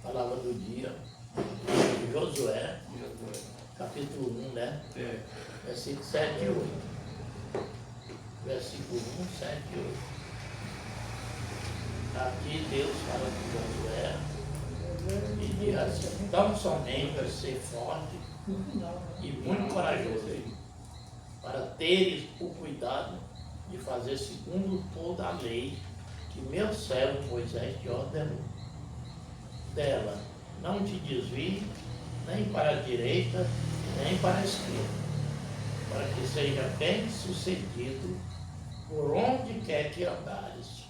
palavra do dia, Josué, capítulo 1, né? Versículo 7 e 8. Versículo 1, 7 e 8. Aqui Deus fala com Josué e diz assim: tão somente ser forte e muito corajoso, para teres o cuidado de fazer segundo toda a lei que meu servo Moisés te ordenou. Dela não te desvie nem para a direita, nem para a esquerda, para que seja bem sucedido por onde quer que andares.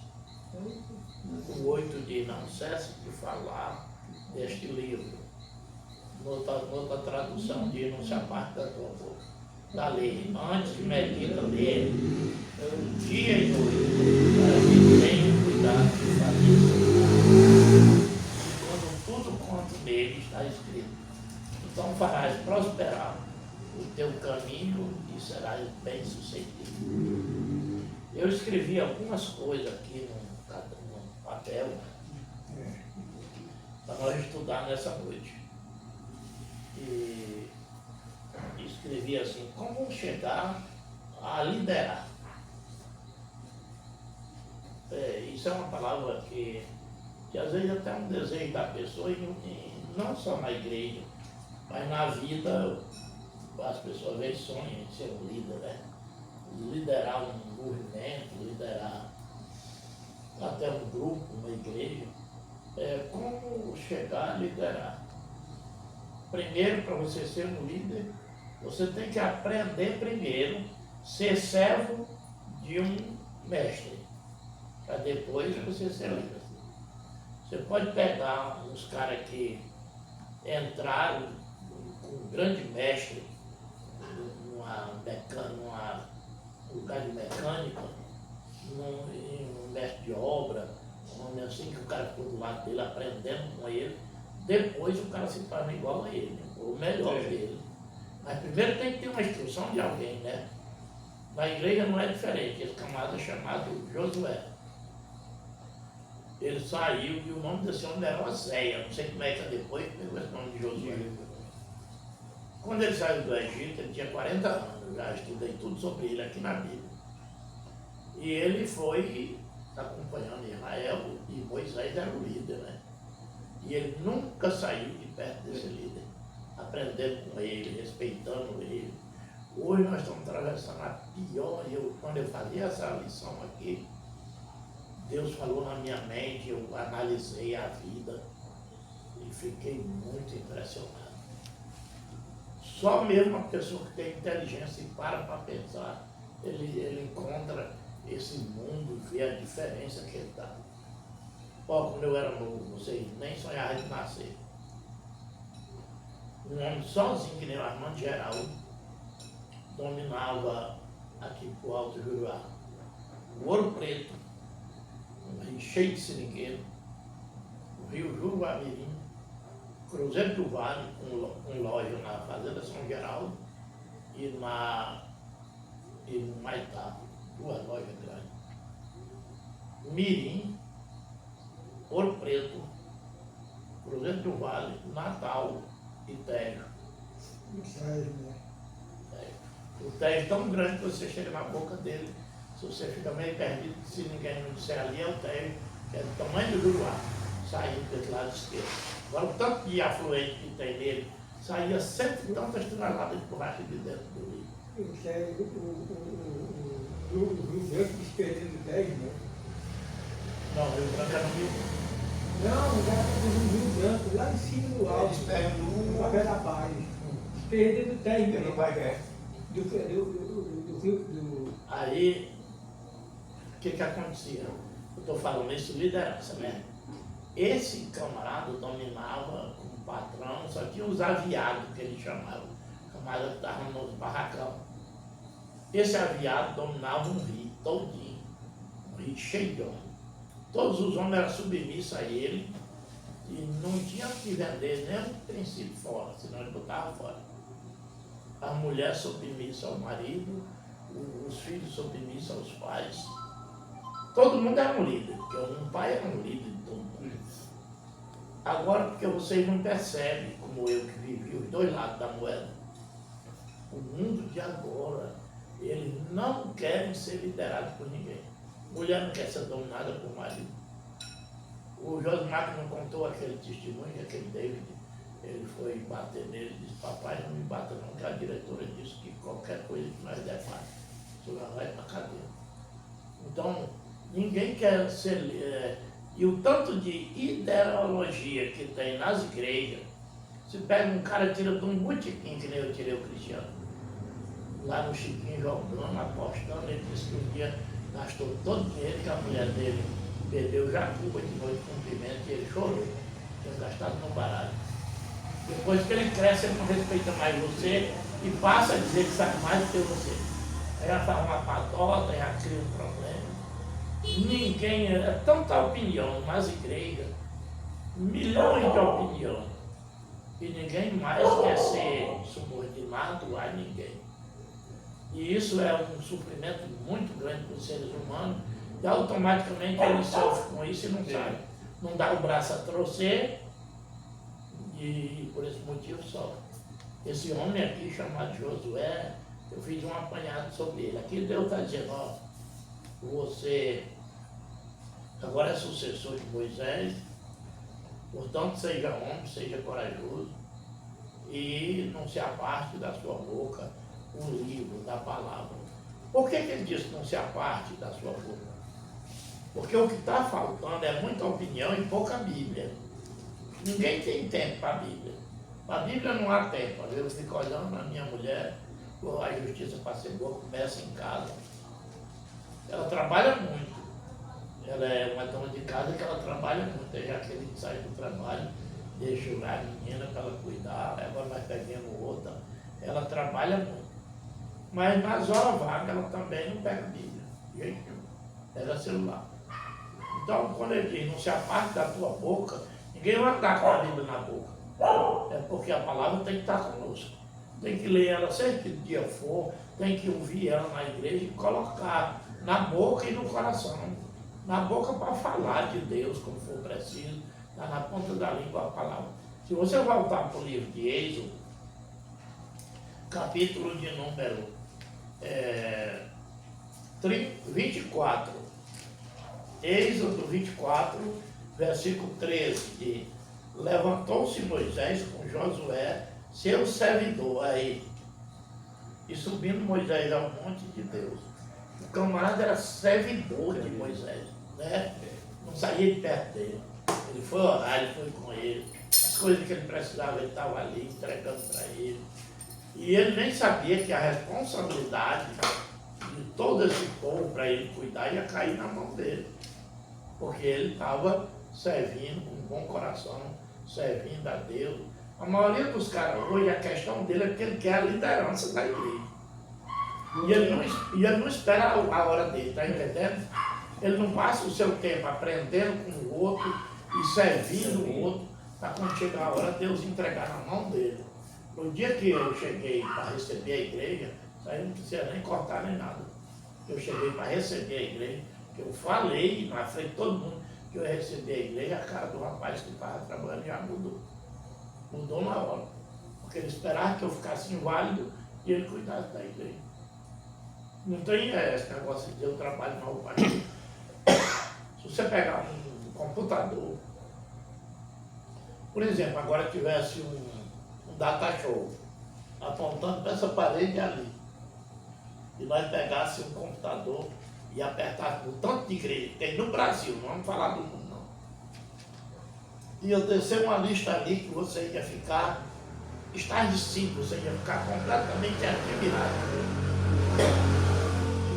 O 8 diz: não cesse de falar deste livro. Noutra tradução diz: não se aparte da tua boca, da lei, antes medita nele, dia e noite, para que tenha cuidado de fazer isso. Quando tudo quanto nele está escrito, então farás prosperar o teu caminho e serás bem sucedido. Eu escrevi algumas coisas aqui no papel para nós estudar nessa noite. E escrevi assim: como chegar a liderar. Isso é uma palavra que às vezes até é um desejo da pessoa, e não só na igreja, mas na vida. As pessoas às vezes sonham em ser um líder, né? Liderar um movimento, liderar até um grupo, uma igreja. Como chegar a liderar? Primeiro, para você ser um líder, você tem que aprender primeiro ser servo de um mestre, para depois você ser líder. Você pode pegar uns caras que entraram com um grande mestre num lugar de mecânica, um mestre de obra, onde assim que o cara ficou do lado dele aprendendo com ele, depois o cara se torna igual a ele, ou melhor dele. Mas primeiro tem que ter uma instrução de alguém, né? Na igreja não é diferente. Esse camarada é chamado Josué. Ele saiu e o nome desse homem era Oséia, não sei como é que é depois, pegou esse nome de Josué. Quando ele saiu do Egito, ele tinha 40 anos, já estudei tudo sobre ele aqui na Bíblia. E ele foi acompanhando Israel, e Moisés era o líder, né? E ele nunca saiu de perto desse líder, aprendendo com ele, respeitando ele. Hoje nós estamos atravessando a pior, quando eu fazia essa lição aqui, Deus falou na minha mente, eu analisei a vida e fiquei muito impressionado. Só mesmo uma pessoa que tem inteligência e para pensar, ele encontra esse mundo, vê a diferença que ele dá. Quando eu era novo, vocês nem sonhavam de nascer. Um homem sozinho, que nem o Armando Geraldo, dominava aqui pro Alto Juruá. O Ouro Preto, um rio cheio de seringueiro, o rio Juruá-Mirim, Cruzeiro do Vale, com loja na Fazenda São Geraldo e no Maitá, 2 lojas grandes. Mirim, Ouro Preto, Cruzeiro do Vale, Natal e Tejo. O Tejo é tão grande que você chega na boca dele, se você fica meio perdido, se ninguém não disser ali, é o Tejo, que é do tamanho do Juruá, saindo desse lado esquerdo. Agora, o tanto de afluente que tem nele, saía 100 e tantas toneladas de borracha de dentro do rio. Isso é o Rio Branco desperdendo 10, né? Não, o Rio Branco era no Rio. Não, já no Rio Branco, lá em cima do alto, no Café da Paz. Desperdendo 10 Não vai ver. Aí, o que acontecia? Eu estou falando isso de liderança, né? Esse camarada dominava como patrão, só que os aviados que ele chamava, o camarada que estava nos barracão. Esse aviado dominava um rio todinho, um rio cheio de homens. Todos os homens eram submissos a ele e não tinha que vender nem um princípio fora, senão ele botava fora. A mulher submissa ao marido, os filhos submissos aos pais. Todo mundo era um líder, porque um pai era um líder de todo mundo. Agora, porque vocês não percebem, como eu que vivi os dois lados da moeda, o mundo de agora, eles não querem ser liderados por ninguém. Mulher não quer ser dominada por marido. O Josmar que não contou aquele testemunho, aquele David, ele foi bater nele e disse, papai, não me bata não, que a diretora disse que qualquer coisa que nós der mais, você vai para a cadeia. Então, ninguém quer ser... e o tanto de ideologia que tem nas igrejas, se pega um cara, tira de um botequim, que nem eu tirei o Cristiano, lá no Chiquinho jogando, apostando, ele disse que um dia gastou todo o dinheiro que a mulher dele bebeu Jacuba de noite com pimenta e ele chorou, tinha gastado no baralho. Depois que ele cresce, ele não respeita mais você e passa a dizer que sabe mais do que você. Aí já faz uma patota, já cria um problema. Ninguém, é tanta opinião nas igrejas, milhões de opiniões, e ninguém mais quer ser subordinado a ninguém. E isso é um sofrimento muito grande para os seres humanos, e automaticamente ele sofre com isso e não sabe. Não dá o braço a torcer, e por esse motivo sofre. Esse homem aqui, chamado Josué, eu fiz um apanhado sobre ele. Aqui Deus está dizendo, ó, você agora é sucessor de Moisés, portanto seja homem, seja corajoso, e não se aparte da sua boca o livro da palavra. Por que ele disse não se aparte da sua boca? Porque o que está faltando é muita opinião e pouca Bíblia. Ninguém tem tempo para a Bíblia. Para a Bíblia não há tempo. Eu fico olhando na minha mulher, a justiça para ser boa começa em casa. Ela trabalha muito. Ela é uma dona de casa que ela trabalha muito. É já que ele sai do trabalho, deixa a menina para ela cuidar, agora nós pegamos outra. Ela trabalha muito. Mas nas horas vagas ela também não pega a Bíblia. Gente, pega celular. Então, quando ele diz, não se aparte da tua boca, ninguém vai andar com a Bíblia na boca. É porque a palavra tem que estar conosco. Tem que ler ela sempre que dia for, tem que ouvir ela na igreja e colocar na boca e no coração. Na boca para falar de Deus, como for preciso, está na ponta da língua a palavra. Se você voltar para o livro de Êxodo, capítulo de número 24, Êxodo 24, versículo 13, diz, levantou-se Moisés com Josué, seu servidor, aí, e subindo Moisés ao monte de Deus. O camarada era servidor de Moisés, né? Não saía de perto dele. Ele foi orar, ele foi com ele. As coisas que ele precisava, ele estava ali entregando para ele. E ele nem sabia que a responsabilidade de todo esse povo para ele cuidar ia cair na mão dele. Porque ele estava servindo com um bom coração, servindo a Deus. A maioria dos caras hoje, a questão dele é que ele quer a liderança da igreja. E ele não espera a hora dele, está entendendo? Ele não passa o seu tempo aprendendo com o outro e servindo o outro, para quando chegar a hora, Deus entregar na mão dele. No dia que eu cheguei para receber a igreja, isso aí não precisa nem cortar nem nada. Eu cheguei para receber a igreja, que eu falei na frente de todo mundo que eu ia receber a igreja, a cara do rapaz que estava trabalhando já mudou. Mudou na hora. Porque ele esperava que eu ficasse inválido e ele cuidasse da igreja. Não tem esse negócio de eu trabalho mal para ele. Se você pegar um computador, por exemplo, agora tivesse um data show apontando para essa parede ali, e nós pegássemos um computador e apertássemos o tanto de igreja que tem no Brasil, não vamos falar do mundo não, e eu descer uma lista ali que você ia ficar estarrecido, você ia ficar completamente admirado.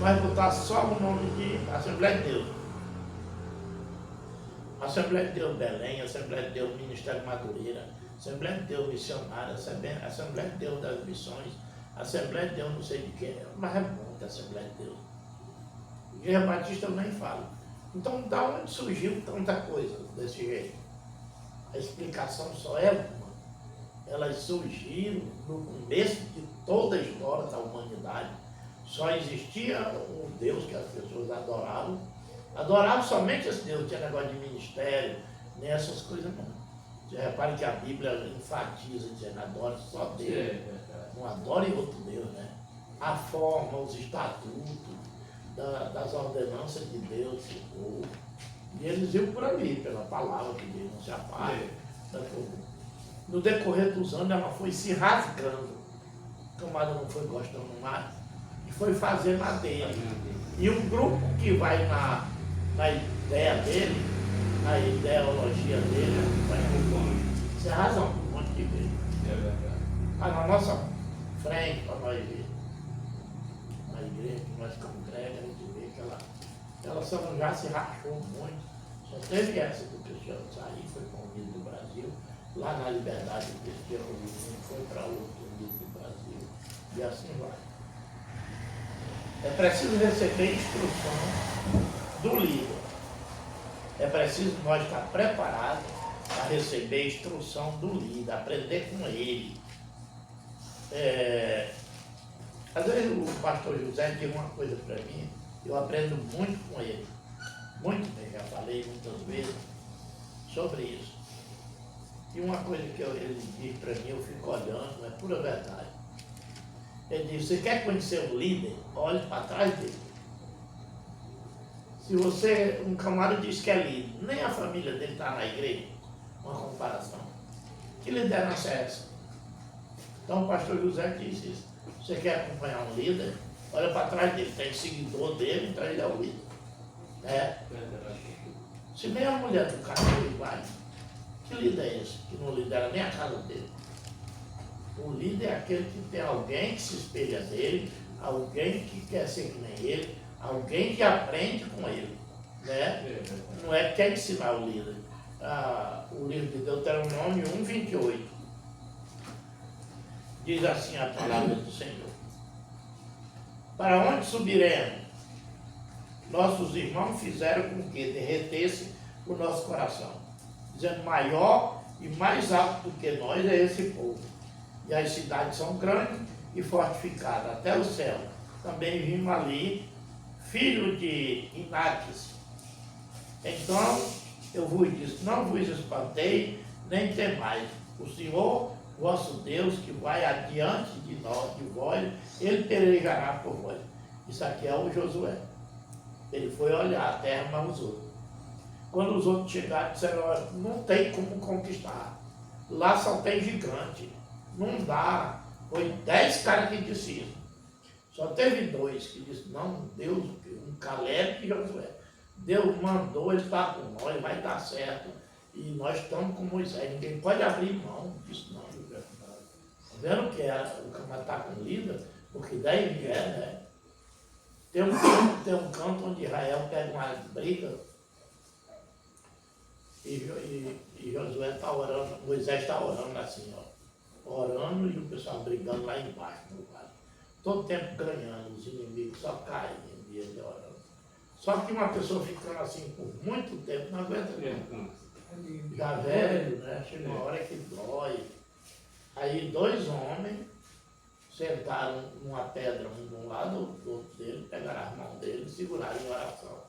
Nós botar só o nome de Assembleia de Deus. Assembleia de Deus Belém, Assembleia de Deus Ministério Madureira, Assembleia de Deus Missionária, Assembleia de Deus das Missões, Assembleia de Deus não sei de quê, mas é muita Assembleia de Deus. Igreja Batista eu nem falo. Então, da onde surgiu tanta coisa desse jeito? A explicação só é uma. Elas surgiram no começo de toda a história da humanidade. Só existia um Deus que as pessoas adoravam. Adoravam somente esse Deus, tinha negócio de ministério, nem essas coisas não. Você repare que a Bíblia enfatiza dizendo adore só Deus, não adore outro Deus, né? A forma, os estatutos das ordenanças de Deus, o povo. E eles iam por ali, pela palavra que Deus não se aparta. No decorrer dos anos, ela foi se rasgando. A camada não foi gostando mais e foi fazendo a dele. E um grupo que vai na ideia dele, na ideologia dele, vai isso é razão, um monte de igreja. Mas na nossa frente, para nós ver, na igreja que nós congregamos, a gente vê que ela só já se rachou muito. Só teve essa do Cristiano sair, foi para o Unido do Brasil, lá na Liberdade do Cristiano foi para outro Unido do Brasil, e assim vai. É preciso receber instrução do líder. É preciso nós estar preparados para receber instrução do líder, aprender com ele. Às vezes o pastor José diz uma coisa para mim, eu aprendo muito com ele. Muito bem, já falei muitas vezes sobre isso. E uma coisa que ele diz para mim, eu fico olhando, é pura verdade. Ele diz, você quer conhecer o líder? Olhe para trás dele. Se você, um camarada diz que é líder, nem a família dele está na igreja, uma comparação. Que liderança é essa? Então o pastor José disse isso. Você quer acompanhar um líder? Olha para trás dele, tem seguidor dele, então ele é o líder. Se nem a mulher do cara vai, que líder é esse? Que não lidera nem a casa dele. O líder é aquele que tem alguém que se espelha dele, alguém que quer ser que nem ele, alguém que aprende com ele. Né? Não é que quer ensinar o líder. O livro de Deuteronômio 1:28 diz assim a palavra do Senhor: para onde subiremos? Nossos irmãos fizeram com que derretesse o nosso coração, dizendo, maior e mais alto do que nós é esse povo, e as cidades são grandes e fortificadas até o céu. Também vimos ali filho de Inaques. Então eu vos disse, não vos espantei, nem temais. O Senhor, vosso Deus, que vai adiante de nós, de vós, ele pelejará por vós. Isso aqui é o Josué. Ele foi olhar a terra, mas os outros. Quando os outros chegaram, disseram, olha, não tem como conquistar. Lá só tem gigante. Não dá. Foi 10 caras que disseram isso. Só teve 2 que disseram, não, Deus, um Caleb e Josué. Deus mandou, ele está com nós, vai dar certo. E nós estamos com Moisés. Ninguém pode abrir mão disso, não. Está vendo que o camarada está com líder? Porque daí vier, né? Tem um canto onde Israel pega uma briga e Josué está orando, Moisés está orando assim, ó, orando e o pessoal brigando lá embaixo no vale. Todo tempo ganhando, os inimigos só caem e ele orando. Só que uma pessoa ficando assim por muito tempo não aguenta não. Já velho, né? Chega uma hora que dói. Aí 2 homens sentaram numa pedra, um de um lado, do outro dele, pegaram as mãos dele e seguraram em oração.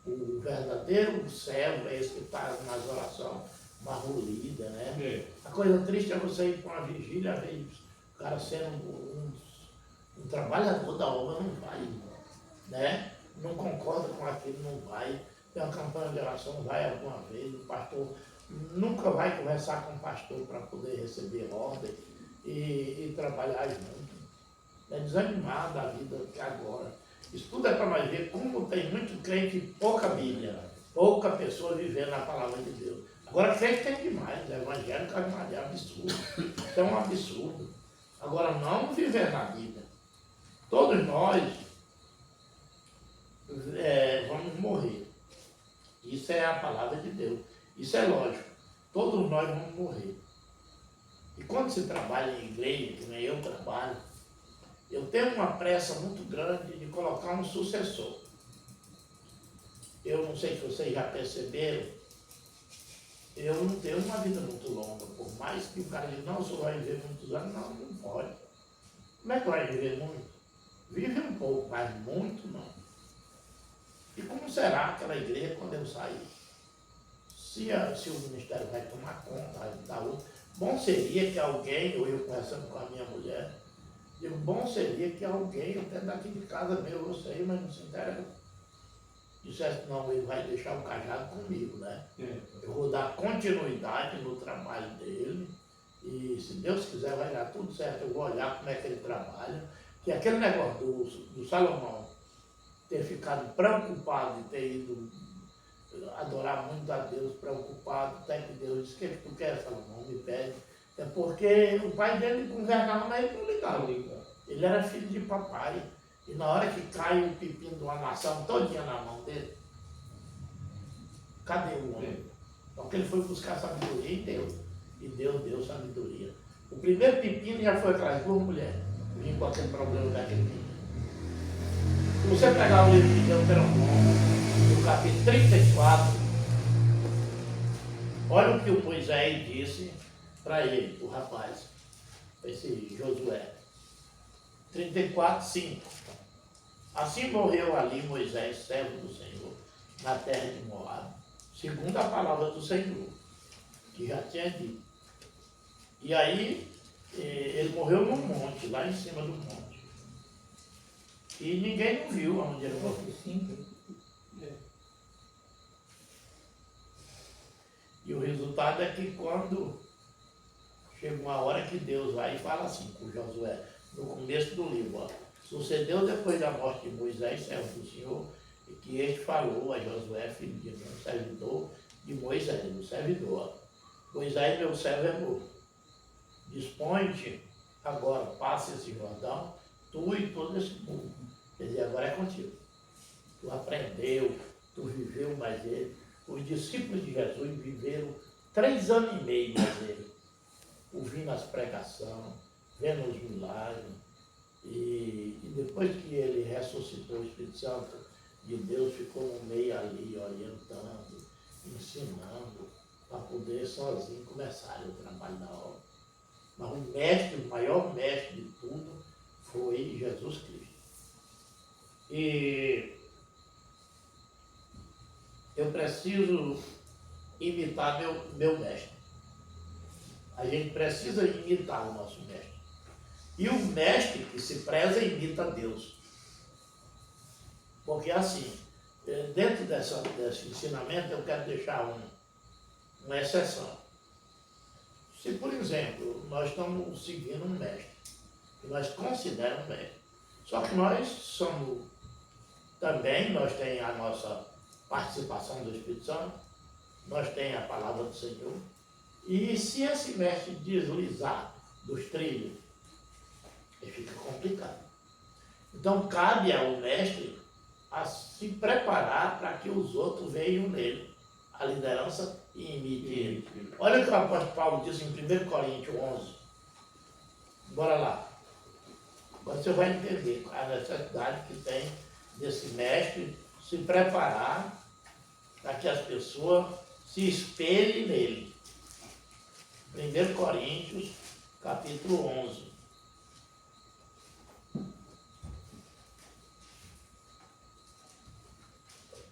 O verdadeiro servo é esse que está nas orações marrolida, né? A coisa triste é você ir para uma vigília, ver o cara sendo um trabalhador da obra, não vai, né? Não concorda com aquilo, não vai. Tem uma campanha de oração, vai alguma vez, o pastor nunca vai conversar com o pastor para poder receber ordem e trabalhar junto. É desanimar da vida que agora. Isso tudo é para nós ver como tem muito crente e pouca Bíblia, pouca pessoa vivendo a palavra de Deus. Agora crente tem demais, evangélico é absurdo. Isso é um absurdo. Agora não viver na Bíblia. Todos nós vamos morrer. Isso é a palavra de Deus. Isso é lógico. Todos nós vamos morrer. E quando se trabalha em igreja, que nem eu trabalho, eu tenho uma pressa muito grande de colocar um sucessor. Eu não sei se vocês já perceberam, eu não tenho uma vida muito longa. Por mais que o cara diga, não, o senhor vai viver muitos anos, não pode. Como é que vai viver muito? Vive um pouco, mas muito não. E como será aquela igreja quando eu sair? se o ministério vai tomar conta da outra, bom seria que alguém, eu conversando com a minha mulher, digo, bom seria que alguém, até daqui de casa meu, eu sei, mas não se interessa, dissesse, não, ele vai deixar o cajado comigo, né? Eu vou dar continuidade no trabalho dele e, se Deus quiser, vai dar tudo certo. Eu vou olhar como é que ele trabalha. Que aquele negócio do Salomão ter ficado preocupado e ter ido adorar muito a Deus, preocupado, até que Deus disse, o que tu quer, Salomão? Me pede. É porque o pai dele conversava, mas ele não ligava. Ele era filho de papai. E na hora que cai o pepino de uma nação todinha na mão dele, cadê o homem? Porque ele foi buscar sabedoria e Deus. E Deus deu sabedoria. O primeiro pepino já foi aquelas duas mulheres. Vim com aquele problema daquele pepino. Se você pegar o livro de Deuteronômio, no capítulo 34, olha o que o Moisés disse para ele, o rapaz, esse Josué. 34, 5. Assim morreu ali Moisés, servo do Senhor, na terra de Moab, segundo a palavra do Senhor, que já tinha dito. E aí, ele morreu num monte, lá em cima do monte. E ninguém não viu onde ele morreu. E o resultado é que quando chega uma hora que Deus vai e fala assim com Josué, no começo do livro, ó, sucedeu depois da morte de Moisés, servo do Senhor, e que este falou a Josué, filho de Nun, servidor de Moisés, o servidor. Moisés, meu servo, é morto. Dispõe-te agora, passa esse Jordão, tu e todo esse povo. Quer dizer, agora é contigo. Tu aprendeu, tu viveu mais ele. Os discípulos de Jesus viveram 3 anos e meio mais ele, ouvindo as pregações, vendo os milagres. E depois que ele ressuscitou, o Espírito Santo de Deus ficou no meio ali, orientando, ensinando, para poder sozinho começar o trabalho da obra. Mas o mestre, o maior mestre de tudo, foi Jesus Cristo. E eu preciso imitar meu mestre. A gente precisa imitar o nosso mestre. E o mestre que se preza imita Deus. Porque assim, dentro desse ensinamento eu quero deixar uma exceção. Se, por exemplo, nós estamos seguindo um mestre, que nós consideramos mestre, só que nós somos, também nós temos a nossa participação do Espírito Santo, nós temos a palavra do Senhor, e se esse mestre deslizar dos trilhos, ele fica complicado. Então cabe ao mestre a se preparar para que os outros vejam nele a liderança e imite ele. Olha o que o apóstolo Paulo diz em 1 Coríntios 11. Bora lá. Agora você vai entender a necessidade que tem desse mestre se preparar para que as pessoas se espelhem nele. 1 Coríntios, capítulo 11.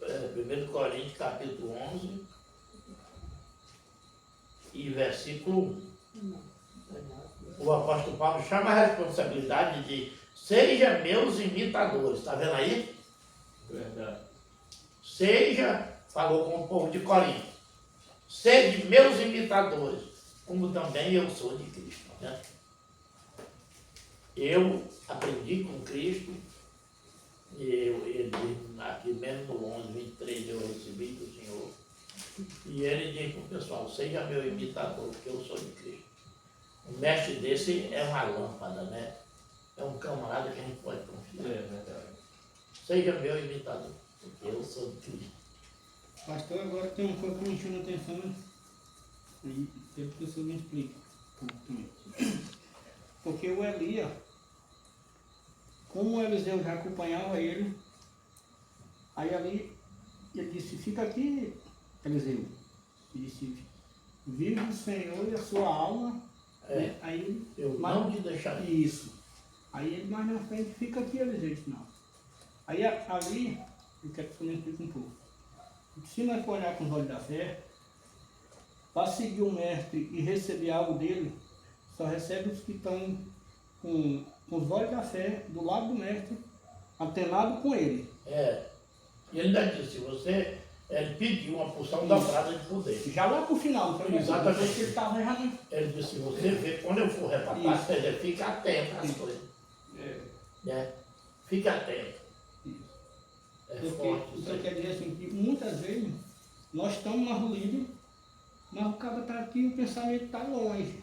1 Coríntios, capítulo 11, e versículo 1. O apóstolo Paulo chama a responsabilidade de seja meus imitadores. Está vendo aí? Verdade. Seja, falou com o povo de Corinto, sede meus imitadores, como também eu sou de Cristo. Né? Eu aprendi com Cristo, ele aqui mesmo no 11, 23, eu recebi do Senhor, e ele diz para o pessoal, seja meu imitador, porque eu sou de Cristo. Um mestre desse é uma lâmpada, né? É um camarada que a gente pode confiar. É verdade. Seja meu imitador, porque eu sou de Cristo. Pastor, agora tem uma coisa que me chama a atenção, e depois que o senhor me explica. Porque o Elias, como o Eliseu já acompanhava ele, aí ali ele disse, fica aqui, Eliseu. Ele disse, vive o Senhor e a sua alma. É, Aí ele, eu não te deixarei. isso. Aí ele mais na frente, fica aqui, Eliseu. Disse, não. Aí ali, eu quero que você me explique um pouco. Se nós for olhar com os olhos da fé, para seguir o mestre e receber algo dele, só recebe os que estão com os olhos da fé, do lado do mestre, antenado com ele. E ele ainda disse, ele pediu uma porção dobrada de poder. Já lá pro final, então, Exatamente. ele estava errado. Ele disse, você vê, quando eu for reparar, você fica atento às coisas. Né? Fica atento. É forte. Isso quer dizer assim, que muitas vezes nós estamos mais livres, mas o cara está aqui e o pensamento está longe.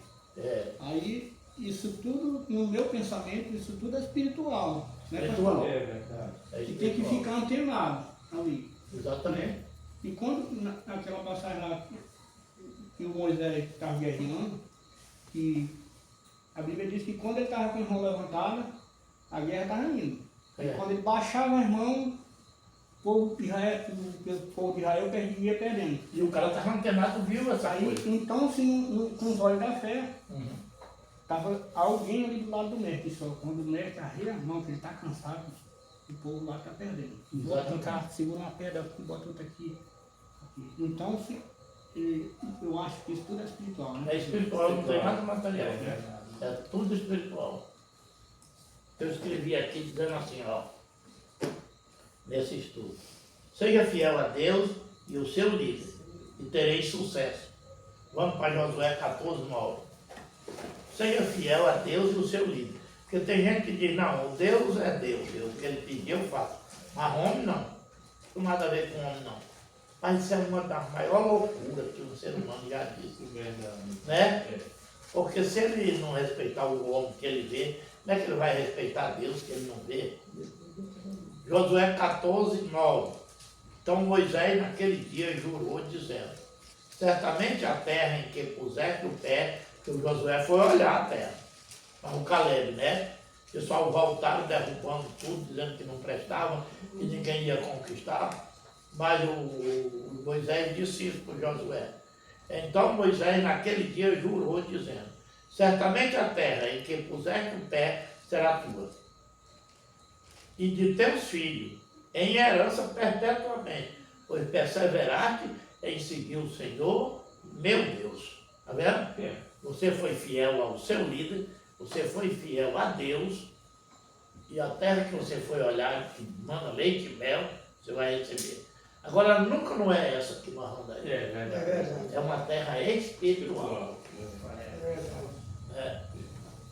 Aí, isso tudo, no meu pensamento, isso tudo é espiritual. Né, espiritual. É verdade. E tem que ficar antenado ali. Exatamente. E quando, naquela passagem lá, que o Moisés estava guerreando, que a Bíblia diz que quando ele estava com a mão levantada, a guerra estava indo. E quando ele baixava as mãos, o povo de Israel ia perdendo. E o cara estava antenado, viu essa aí, coisa. Então, assim, com os olhos da fé, estava alguém ali do lado do mestre. Só quando o mestre arreia a mão, que ele está cansado, o povo lá está perdendo. Bota um carro, segura uma pedra aqui, bota outra aqui. Então, eu acho que isso tudo é espiritual. Né? É espiritual, não tem nada material. É tudo espiritual. Eu escrevi aqui dizendo assim, ó, nesse estudo. Seja fiel a Deus e o seu líder, e tereis sucesso. Vamos para Josué 14, 9. Seja fiel a Deus e o seu líder. Porque tem gente que diz, não, Deus é Deus, o que ele pediu eu faço. Mas homem não. Não tem nada a ver com homem não. Mas isso é uma das maiores loucuras que o ser humano já disse. Né? Porque se ele não respeitar o homem que ele vê, como é que ele vai respeitar Deus que ele não vê? Josué 14, 9. Então Moisés naquele dia jurou dizendo, certamente a terra em que puseste o pé, que o Josué foi olhar a terra, mas o Caleb, né? O pessoal voltaram derrubando tudo, dizendo que não prestava, que ninguém ia conquistar. Mas o Moisés disse isso para Josué. Então Moisés naquele dia jurou dizendo, certamente a terra em que puseste o pé será tua, e de teus filhos em herança perpetuamente, pois perseveraste em seguir o Senhor, meu Deus. Está vendo? Você foi fiel ao seu líder, você foi fiel a Deus, e a terra que você foi olhar, que manda leite e mel, você vai receber. Agora, nunca não é essa que nós vamos dar. É uma terra espiritual.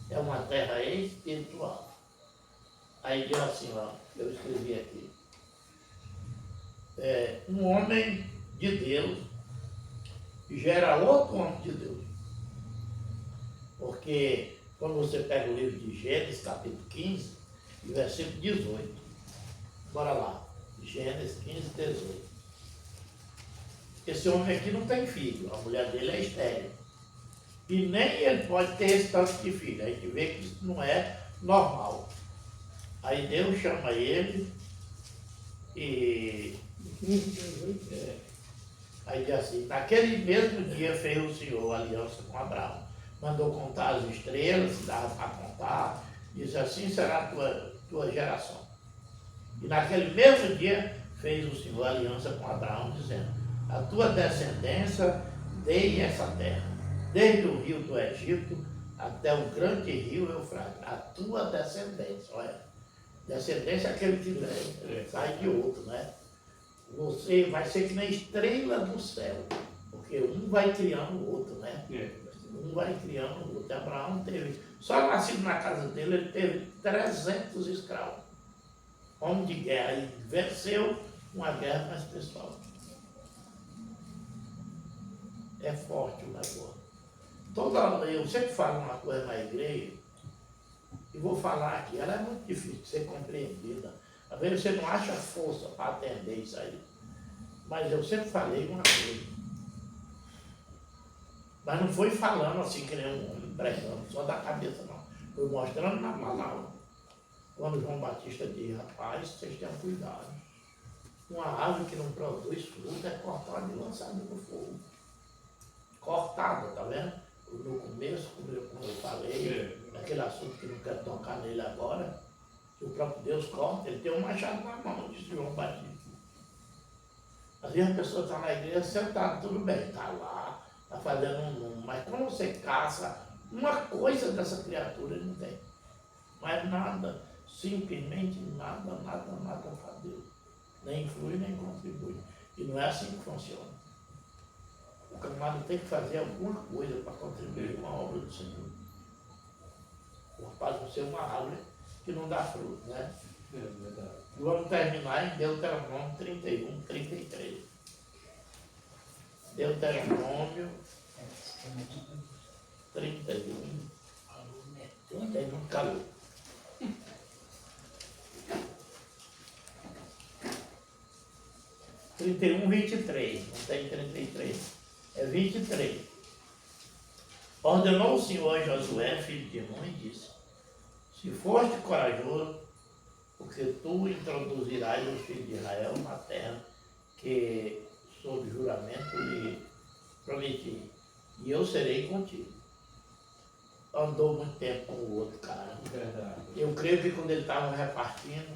É uma terra espiritual. Aí diz assim, ó, eu escrevi aqui. Um homem de Deus gera outro homem de Deus. Porque quando você pega o livro de Gênesis, capítulo 15, versículo 18. Bora lá. Gênesis 15, 18. Esse homem aqui não tem filho, a mulher dele é estéril. E nem ele pode ter esse tanto de filho. A gente vê que isso não é normal. Aí Deus chama ele e... aí diz assim, naquele mesmo dia fez o Senhor aliança com Abraão. Mandou contar as estrelas, dava para contar, disse assim será a tua geração. E naquele mesmo dia fez o Senhor aliança com Abraão, dizendo, a tua descendência dei essa terra, desde o rio do Egito até o grande rio Eufrates, a tua descendência, olha, descendência é aquele que sai de outro, né? Você vai ser que nem estrela do céu, porque um vai criando o outro, né? Um vai criando o outro. Abraão teve, só nascido na casa dele, ele teve 300 escravos. Homem de guerra, e venceu uma guerra mais pessoal. É forte o negócio. Eu sempre falo uma coisa na igreja, e vou falar aqui, ela é muito difícil de ser compreendida. Às vezes você não acha força para atender isso aí. Mas eu sempre falei uma coisa. Mas não foi falando assim que nem um homem pregando, só da cabeça não. Foi mostrando na palavra. Quando João Batista diz, rapaz, vocês tenham cuidado. Uma árvore que não produz fruta é cortada e lançada no fogo. Cortada, tá vendo? No começo, como eu falei, aquele assunto que não quero tocar nele agora, que o próprio Deus corta, ele tem um machado na mão, disse João Batista. Às vezes a pessoa está na igreja sentada, tudo bem, está lá, está fazendo um número. Mas quando você caça, uma coisa dessa criatura ele não tem. Mas nada, simplesmente nada faz Deus. Nem influi, nem contribui. E não é assim que funciona. O camarada tem que fazer alguma coisa para contribuir com a obra do Senhor. Para não ser uma árvore que não dá fruto, né? É verdade. Vamos terminar em Deuteronômio 31, 33. Deuteronômio 31. Tem muito calor. 31, 23. Não tem 33. É 23. Ordenou o Senhor a Josué, filho de Nun, e disse: se foste corajoso, porque tu introduzirás os filhos de Israel na terra que, sob juramento, lhe prometi, e eu serei contigo. Andou muito tempo com o outro cara. Verdade. Eu creio que quando ele estava repartindo,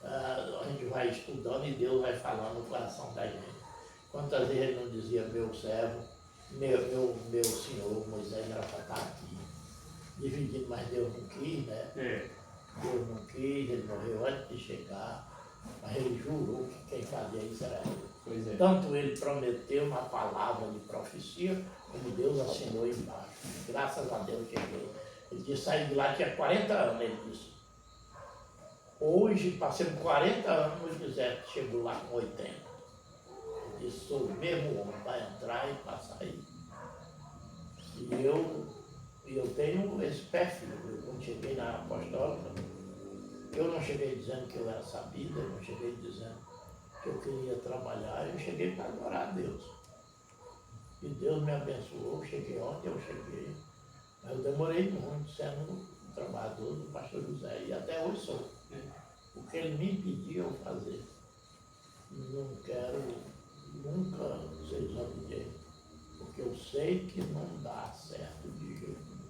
a gente vai estudando e Deus vai falando no coração da gente. Quantas vezes ele não dizia, meu servo, meu senhor, Moisés era para estar aqui, dividindo, mas Deus não quis, né? É. Deus não quis, ele morreu antes de chegar, mas ele jurou que quem fazia isso era ele. Pois é. Tanto ele prometeu uma palavra de profecia, como Deus assinou embaixo. Graças a Deus cheguei. Ele disse, sair de lá tinha 40 anos, ele disse. Hoje, passando 40 anos, o José chegou lá com 80. Ele disse, sou o mesmo homem, vai entrar e vai sair. E eu tenho esse perfil. Eu, quando cheguei na apostólica, eu não cheguei dizendo que eu era sabido, eu não cheguei dizendo que eu queria trabalhar, eu cheguei para adorar a Deus. E Deus me abençoou, cheguei onde eu cheguei. Mas eu demorei muito sendo um trabalhador do pastor José, e até hoje sou. O que ele me pediu eu fazer. Não quero nunca ser desobediente, porque eu sei que não dá certo de jeito nenhum.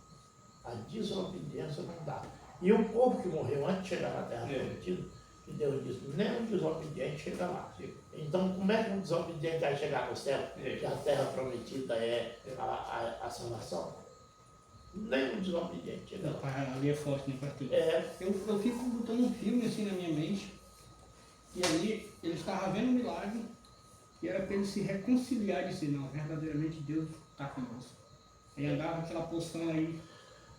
A desobediência não dá. E o povo que morreu antes de chegar na terra prometida, que Deus disse, nem um desobediente chega lá. Então, como é que um desobediente vai chegar no céu, que a terra prometida é a salvação? Nem um desobediente chega lá. Ali é forte, né, pastor? É. Eu fico botando um filme assim na minha mente, e aí ele estava vendo um milagre, e era para ele se reconciliar e dizer, não, verdadeiramente Deus está conosco. Aí andava aquela posição aí,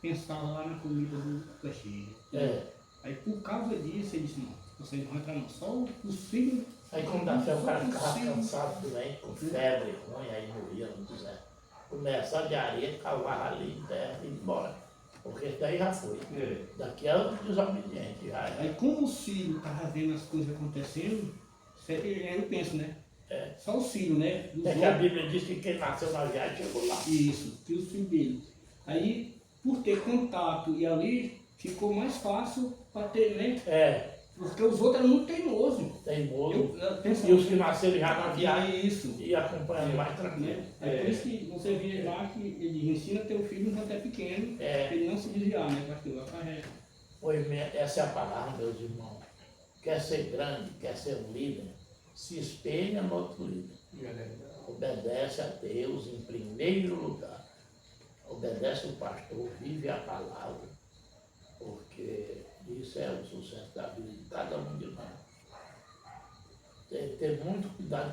pensava lá na comida do peixe. Aí por causa disso ele disse, não, vocês vão entrar no sol, os filhos. Aí quando dá fé, o cara ficava cansado também, com febre ruim, aí morria no deserto. Começar de areia, cavar ali em terra e ir embora. Porque isso daí já foi. Daqui é o desobediente. Já é. Aí como os filhos estavam vendo as coisas acontecendo, eu penso, né? Só os filhos, né? É que a Bíblia diz que quem nasceu na viagem chegou lá. Isso, que os filhos dele. Aí, por ter contato e ali, ficou mais fácil para ter, né? Porque os outros eram muito teimosos. Teimoso. E os que nasceram já na viagem Isso. e acompanhando mais tranquilo. É por isso que você vê lá que ele ensina teu filho enquanto é pequeno, para ele não se desviar, né, pastor? Pois essa é a palavra, meus irmãos. Quer ser grande, quer ser um líder, se espelha no outro líder. Obedece a Deus em primeiro lugar. Obedece o pastor, vive a palavra, porque isso é o sucesso da vida de cada um de nós. Tem que ter muito cuidado.